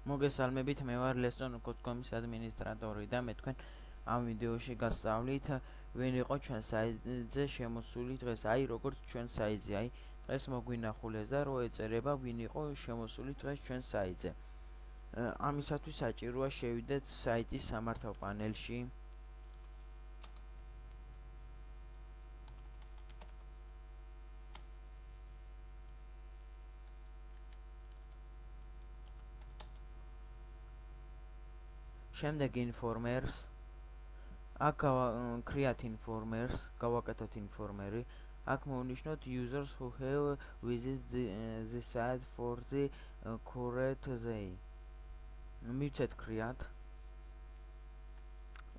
მოგესალმებით, მე ვარ lesson.com-ის ადმინისტრატორი და მე თქვენ ამ ვიდეოში გასწავლით ვინ იყო ჩვენ საიტზე შემოსული დღეს, როგორც ჩვენ საიტზე, დღეს მოგვინახულეს და რო ეწერება ვინ იყო შემოსული დღეს ჩვენ საიტზე. ამისათვის საჭიროა შევიდეთ საიტის სამართავ პანელში. შემდეგ informers, აქ create informers, გავაკეთოთ informeri, აქ მოვნიშნოთ users who have visited the site for the correct day. მივცეთ create.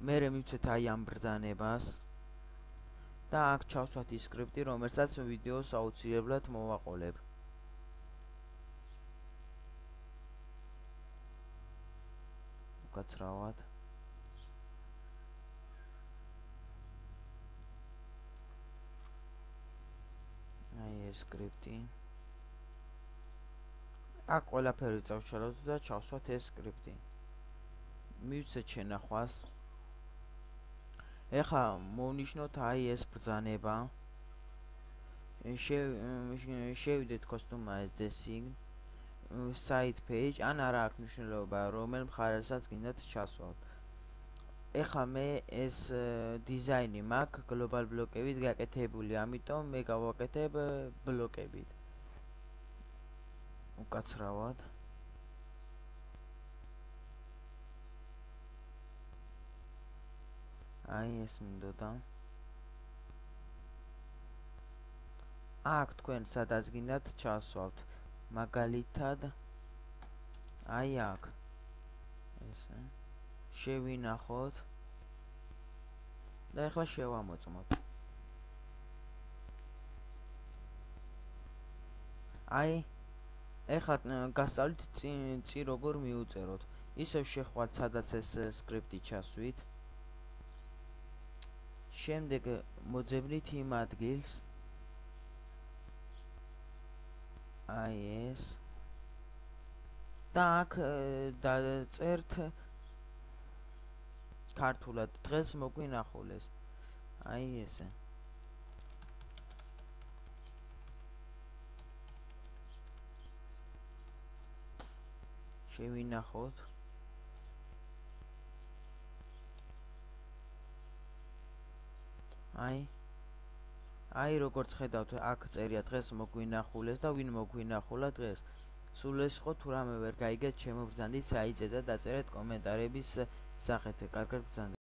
მერე მივცეთ ამ ბრძანებას და აქ ჩავსვათ ის სკრიპტი, რომელსაც ვიდეოს აუცილებლად მოვაყოლებ. გაცრავად. ეს სკრიპტი. აქ ყველაფერი წავშალოთ და ჩავსვათ ეს სკრიპტი. მივცეთ შენახვას. ეხლა მოვნიშნოთ ეს ბრძანება. შევიდეთ customize design site page, ან არა აქვს მნიშვნელობა რომელ მხარესაც გინდათ ჩასვათ. ეხლა მე ეს დიზაინი მაქვს global ბლოკებით გაკეთებული, ამიტომ მე გავაკეთებ ბლოკებით. უკაცრავად. ეს მინდოდა. აქ თქვენ სადაც გინდათ ჩასვავთ. მაგალითად აქ ესე შევინახოთ და ეხლა შევამოწმოთ. ეხლა გასწავლით წინ როგორ მიუწეროთ. ისევ შეხვალთ სადაც ეს სკრიპტი ჩასვით. შემდეგ მოძებნით იმ ადგილს ეს და აქ დაწერთ ქართულად დღეს მოგვინახულეს. ესე შევინახოთ. როგორც ხედავთ, აქ წერია დღეს მოგვინახულეს და ვინ მოგვინახულა დღეს. სულ ეს ხო თუ რამე ვერ გაიგეთ, შემობრძანდით საიტზე და დაწერეთ კომენტარების სახით. კარგად ბრძანდებით.